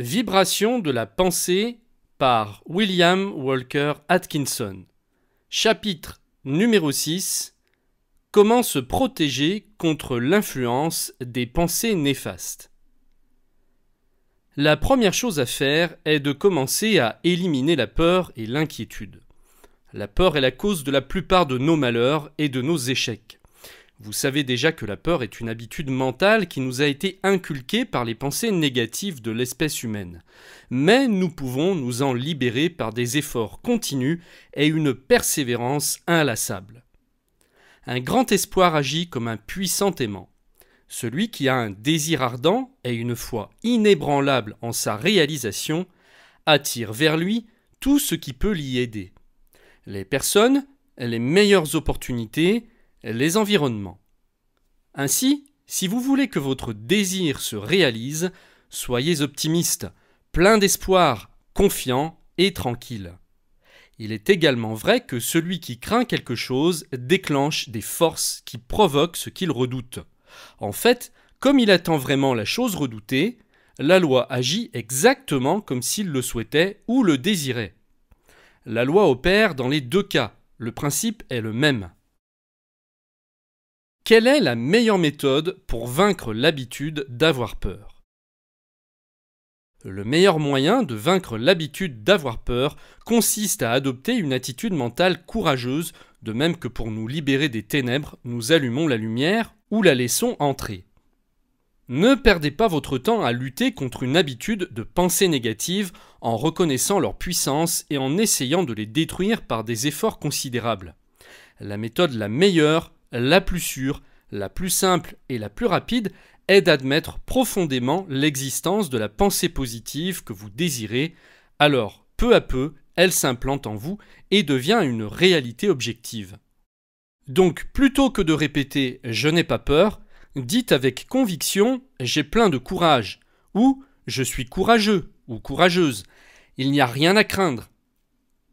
Vibration de la pensée par William Walker Atkinson. Chapitre numéro 6. Comment se protéger contre l'influence des pensées néfastes. La première chose à faire est de commencer à éliminer la peur et l'inquiétude. La peur est la cause de la plupart de nos malheurs et de nos échecs. Vous savez déjà que la peur est une habitude mentale qui nous a été inculquée par les pensées négatives de l'espèce humaine. Mais nous pouvons nous en libérer par des efforts continus et une persévérance inlassable. Un grand espoir agit comme un puissant aimant. Celui qui a un désir ardent et une foi inébranlable en sa réalisation attire vers lui tout ce qui peut l'y aider. Les personnes, les meilleures opportunités, les environnements. Ainsi, si vous voulez que votre désir se réalise, soyez optimiste, plein d'espoir, confiant et tranquille. Il est également vrai que celui qui craint quelque chose déclenche des forces qui provoquent ce qu'il redoute. En fait, comme il attend vraiment la chose redoutée, la loi agit exactement comme s'il le souhaitait ou le désirait. La loi opère dans les deux cas, le principe est le même. Quelle est la meilleure méthode pour vaincre l'habitude d'avoir peur ? Le meilleur moyen de vaincre l'habitude d'avoir peur consiste à adopter une attitude mentale courageuse, de même que pour nous libérer des ténèbres, nous allumons la lumière ou la laissons entrer. Ne perdez pas votre temps à lutter contre une habitude de pensée négative en reconnaissant leur puissance et en essayant de les détruire par des efforts considérables. La méthode la meilleure, la plus sûre, la plus simple et la plus rapide est d'admettre profondément l'existence de la pensée positive que vous désirez, alors peu à peu elle s'implante en vous et devient une réalité objective. Donc plutôt que de répéter « je n'ai pas peur », dites avec conviction « j'ai plein de courage » ou « je suis courageux » ou « courageuse ». Il n'y a rien à craindre.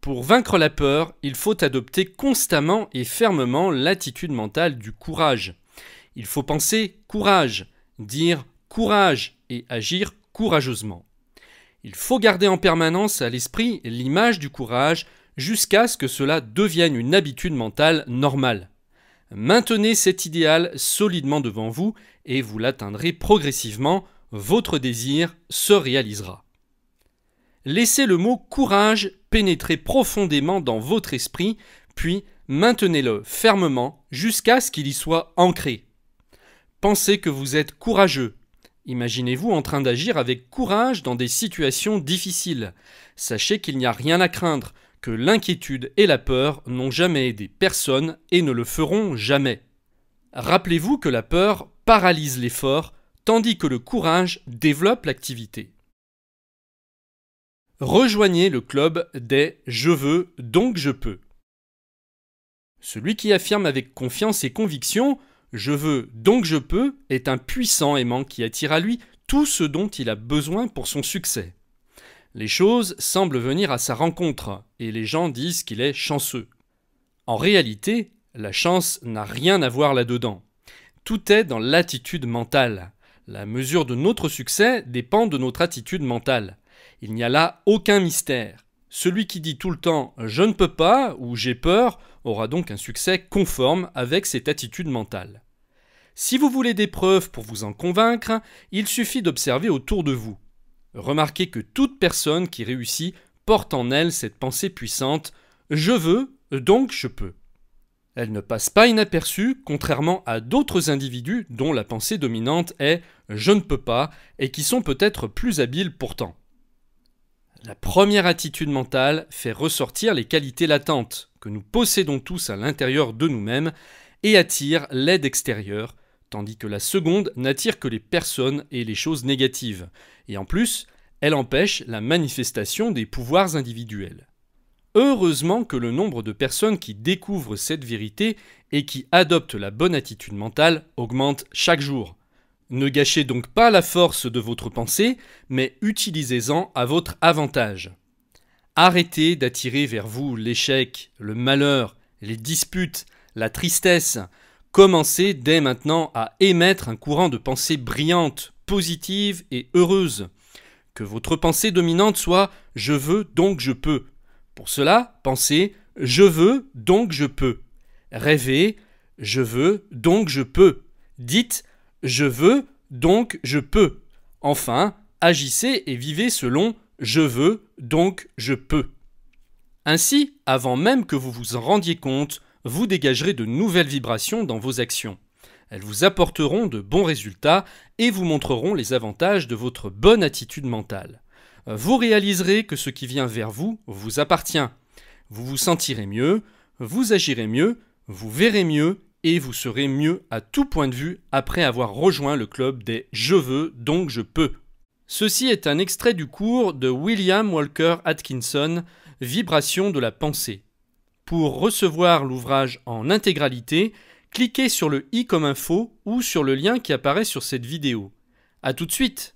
Pour vaincre la peur, il faut adopter constamment et fermement l'attitude mentale du courage. Il faut penser courage, dire courage et agir courageusement. Il faut garder en permanence à l'esprit l'image du courage jusqu'à ce que cela devienne une habitude mentale normale. Maintenez cet idéal solidement devant vous et vous l'atteindrez progressivement, votre désir se réalisera. Laissez le mot courage pénétrer profondément dans votre esprit, puis maintenez-le fermement jusqu'à ce qu'il y soit ancré. Pensez que vous êtes courageux. Imaginez-vous en train d'agir avec courage dans des situations difficiles. Sachez qu'il n'y a rien à craindre, que l'inquiétude et la peur n'ont jamais aidé personne et ne le feront jamais. Rappelez-vous que la peur paralyse l'effort, tandis que le courage développe l'activité. Rejoignez le club des « je veux, donc je peux ». Celui qui affirme avec confiance et conviction « je veux, donc je peux » est un puissant aimant qui attire à lui tout ce dont il a besoin pour son succès. Les choses semblent venir à sa rencontre et les gens disent qu'il est chanceux. En réalité, la chance n'a rien à voir là-dedans. Tout est dans l'attitude mentale. La mesure de notre succès dépend de notre attitude mentale. Il n'y a là aucun mystère. Celui qui dit tout le temps « je ne peux pas » ou « j'ai peur » aura donc un succès conforme avec cette attitude mentale. Si vous voulez des preuves pour vous en convaincre, il suffit d'observer autour de vous. Remarquez que toute personne qui réussit porte en elle cette pensée puissante « je veux, donc je peux ». Elle ne passe pas inaperçue, contrairement à d'autres individus dont la pensée dominante est « je ne peux pas » et qui sont peut-être plus habiles pourtant. La première attitude mentale fait ressortir les qualités latentes que nous possédons tous à l'intérieur de nous-mêmes et attire l'aide extérieure, tandis que la seconde n'attire que les personnes et les choses négatives. Et en plus, elle empêche la manifestation des pouvoirs individuels. Heureusement que le nombre de personnes qui découvrent cette vérité et qui adoptent la bonne attitude mentale augmente chaque jour. Ne gâchez donc pas la force de votre pensée, mais utilisez-en à votre avantage. Arrêtez d'attirer vers vous l'échec, le malheur, les disputes, la tristesse. Commencez dès maintenant à émettre un courant de pensée brillante, positive et heureuse. Que votre pensée dominante soit « je veux, donc je peux ». Pour cela, pensez « je veux, donc je peux ». Rêvez « je veux, donc je peux ». Dites « je veux, donc je peux ». Enfin, agissez et vivez selon « je veux, donc je peux ». Ainsi, avant même que vous vous en rendiez compte, vous dégagerez de nouvelles vibrations dans vos actions. Elles vous apporteront de bons résultats et vous montreront les avantages de votre bonne attitude mentale. Vous réaliserez que ce qui vient vers vous vous appartient. Vous vous sentirez mieux, vous agirez mieux, vous verrez mieux et vous serez mieux à tout point de vue après avoir rejoint le club des « je veux, donc je peux ». Ceci est un extrait du cours de William Walker Atkinson, Vibration de la pensée. Pour recevoir l'ouvrage en intégralité, cliquez sur le i comme info ou sur le lien qui apparaît sur cette vidéo. À tout de suite!